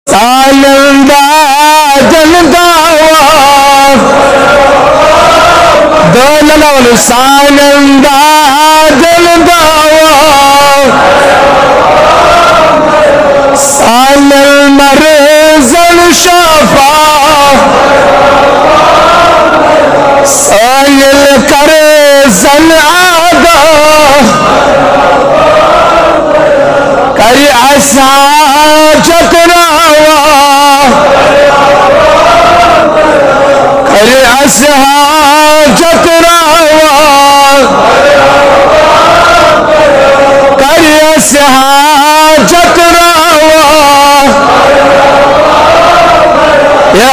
सायंदा जलदावा दोलन सायंदा जलदावा soil मरजल शफा soil करे जल आदा करी असा चतरावा करी असा चतरावा करी असा चतरावा या